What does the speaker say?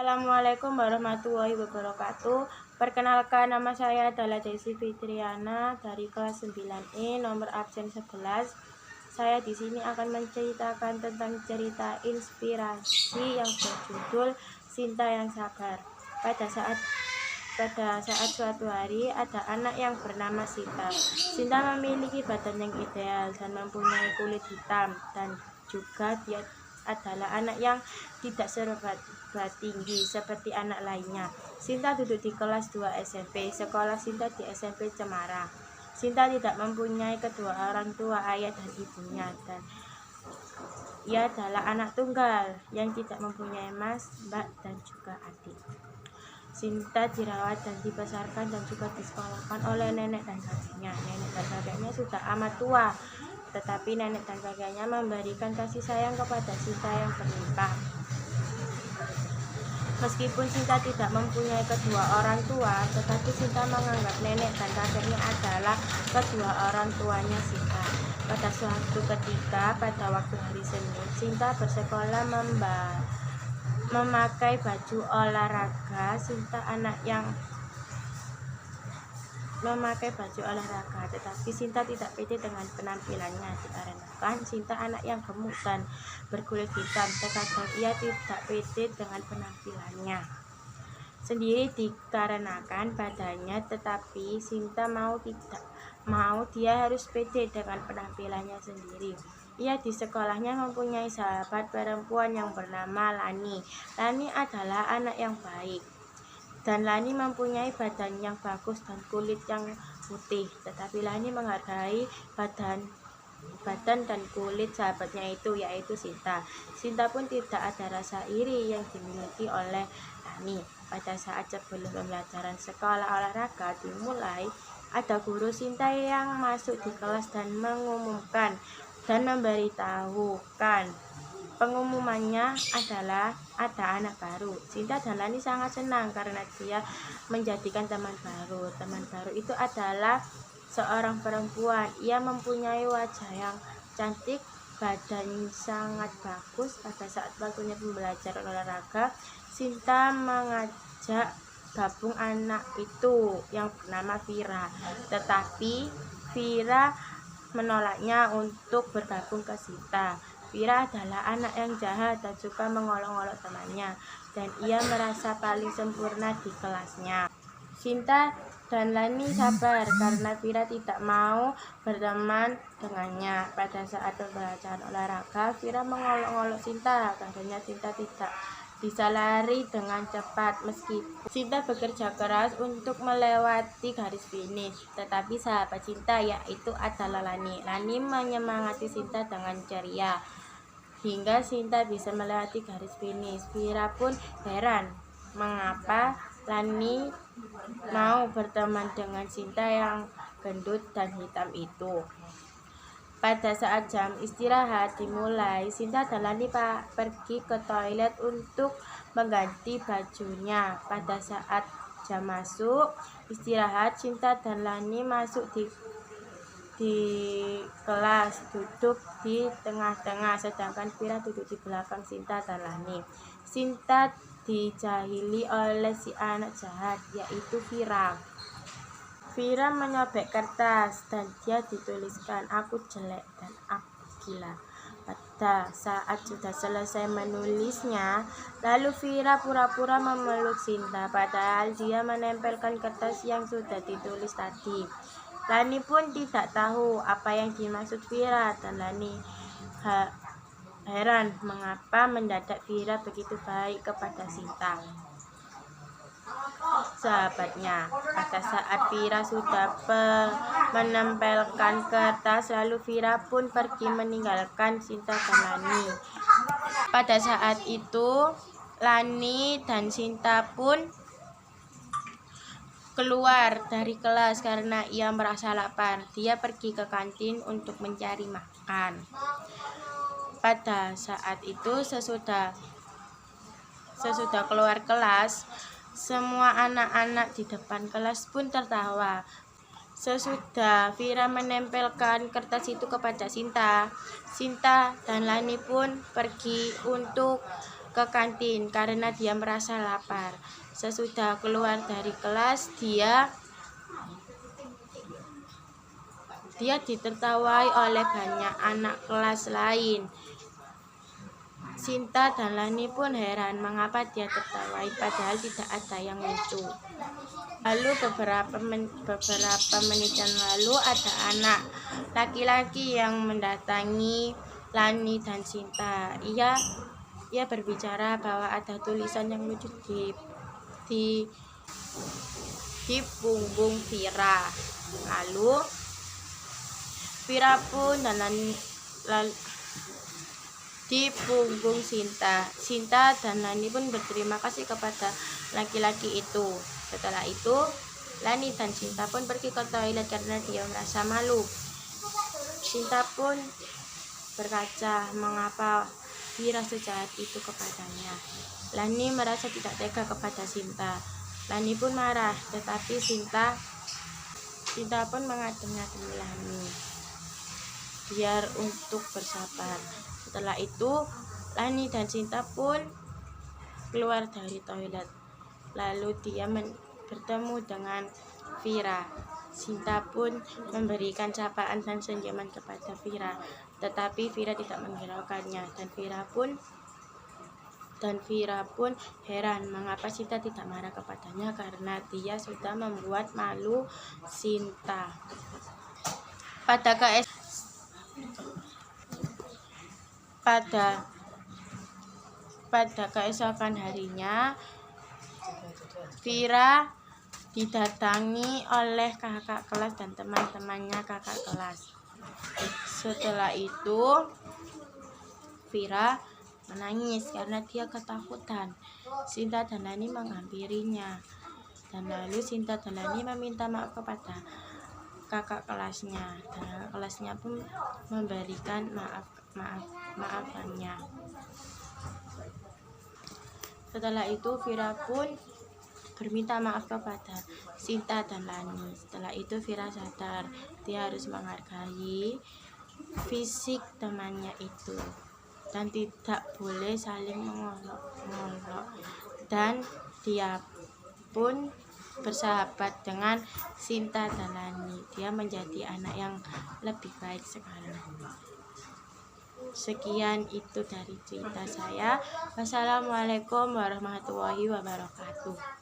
Assalamualaikum warahmatullahi wabarakatuh. Perkenalkan, nama saya adalah Desi Fitriana dari kelas 9E nomor absen 11. Saya di sini akan menceritakan tentang cerita inspirasi yang berjudul Sinta yang Sabar. Pada saat suatu hari ada anak yang bernama Sinta. Sinta memiliki badan yang ideal dan mempunyai kulit hitam, dan juga dia adalah anak yang tidak serba tinggi seperti anak lainnya. Sinta duduk di kelas 2 SMP. Sekolah Sinta di SMP Cemara. Sinta tidak mempunyai kedua orang tua, ayah dan ibunya, dan ia adalah anak tunggal yang tidak mempunyai mas, mbak, dan juga adik. Sinta dirawat dan dibesarkan dan juga disekolahkan oleh nenek dan kakeknya. Nenek dan kakeknya sudah amat tua, tetapi nenek dan kakeknya memberikan kasih sayang kepada Sinta yang berlimpah. Meskipun Sinta tidak mempunyai kedua orang tua, tetapi Sinta menganggap nenek dan kakeknya adalah kedua orang tuanya Sinta. Pada suatu ketika, pada waktu hari Senin, Sinta bersekolah memakai baju olahraga. Sinta anak yang memakai baju olahraga, tetapi Sinta tidak pede dengan penampilannya dikarenakan Sinta anak yang gemuk dan berkulit hitam. Terkadang ia tidak pede dengan penampilannya sendiri dikarenakan badannya, tetapi Sinta mau tidak mau dia harus pede dengan penampilannya sendiri. Ia di sekolahnya mempunyai sahabat perempuan yang bernama Lani. Lani adalah anak yang baik, dan Lani mempunyai badan yang bagus dan kulit yang putih. Tetapi Lani menghargai badan dan kulit sahabatnya itu, yaitu Sinta. Sinta pun tidak ada rasa iri yang dimiliki oleh Lani. Pada saat sebelum pembelajaran sekolah olahraga dimulai, ada guru Sinta yang masuk di kelas dan mengumumkan dan memberitahukan. Pengumumannya adalah ada anak baru. Sinta dan Lani sangat senang karena dia menjadikan teman baru. Teman baru itu adalah seorang perempuan. Ia mempunyai wajah yang cantik, badan sangat bagus. Pada saat waktunya pembelajaran olahraga, Sinta mengajak gabung anak itu yang bernama Vira. Tetapi Vira menolaknya untuk bergabung ke Sinta. Vira adalah anak yang jahat dan suka mengolok-olok temannya, dan ia merasa paling sempurna di kelasnya. Sinta dan Lani sabar karena Vira tidak mau berteman dengannya. Pada saat pembelajaran olahraga, Vira mengolok-olok Sinta karena Sinta tidak bisa lari dengan cepat. Meskipun Sinta bekerja keras untuk melewati garis finish, tetapi sahabat Sinta yaitu adalah Lani. Lani menyemangati Sinta dengan ceria hingga Sinta bisa melewati garis finish. Vira pun heran mengapa Lani mau berteman dengan Sinta yang gendut dan hitam itu. Pada saat jam istirahat dimulai, Sinta dan Lani pergi ke toilet untuk mengganti bajunya. Pada saat jam masuk istirahat, Sinta dan Lani masuk di kelas, duduk di tengah-tengah, sedangkan Vira duduk di belakang Sinta dan Lani. Sinta dijahili oleh si anak jahat, yaitu Vira. Vira menyobek kertas dan dia dituliskan "Aku jelek dan aku gila". Pada saat sudah selesai menulisnya, lalu Vira pura-pura memeluk Sinta, padahal dia menempelkan kertas yang sudah ditulis tadi. Lani pun tidak tahu apa yang dimaksud Vira, dan Lani heran mengapa mendadak Vira begitu baik kepada Sinta, sahabatnya. Pada saat Vira sudah menempelkan kertas, lalu Vira pun pergi meninggalkan Sinta dan Lani. Pada saat itu Lani dan Sinta pun keluar dari kelas karena ia merasa lapar. Dia pergi ke kantin untuk mencari makan. Pada saat itu sesudah keluar kelas, semua anak-anak di depan kelas pun tertawa. Sesudah Vira menempelkan kertas itu kepada Sinta, Sinta dan Lani pun pergi untuk ke kantin karena dia merasa lapar. Sesudah keluar dari kelas, dia ditertawai oleh banyak anak kelas lain. Sinta dan Lani pun heran mengapa dia tertawai padahal tidak ada yang lucu. Lalu beberapa menit yang lalu ada anak laki-laki yang mendatangi Lani dan Sinta. Ia berbicara bahwa ada tulisan yang lucu di punggung Vira. Lalu Vira pun di punggung Sinta dan Lani pun berterima kasih kepada laki-laki itu. Setelah itu, Lani dan Sinta pun pergi ke toilet karena dia merasa malu. Sinta pun berkaca mengapa Vira sejahat itu kepadanya. Lani merasa tidak tega kepada Sinta. Lani pun marah, tetapi Sinta pun mengadang-adang Lani biar untuk bersabar. Setelah itu, Lani dan Sinta pun keluar dari toilet. Lalu dia bertemu dengan Vira. Sinta pun memberikan sapaan dan senyuman kepada Vira, tetapi Vira tidak menghiraukannya dan Vira pun heran mengapa Sinta tidak marah kepadanya karena dia sudah membuat malu Sinta. Pada keesokan harinya, Vira didatangi oleh kakak kelas dan teman-temannya kakak kelas. Setelah itu, Vira menangis karena dia ketakutan. Sinta dan Lani menghampirinya, dan lalu Sinta dan Lani meminta maaf kepada kakak kelasnya, dan kakak kelasnya pun memberikan maafannya. Setelah itu, Vira pun berminta maaf kepada Sinta dan Lani. Setelah itu Vira sadar dia harus menghargai fisik temannya itu dan tidak boleh saling mengolok-olok, dan dia pun bersahabat dengan Sinta dan Lani. Dia menjadi anak yang lebih baik sekarang. Sekian itu dari cerita saya. Wassalamualaikum warahmatullahi wabarakatuh.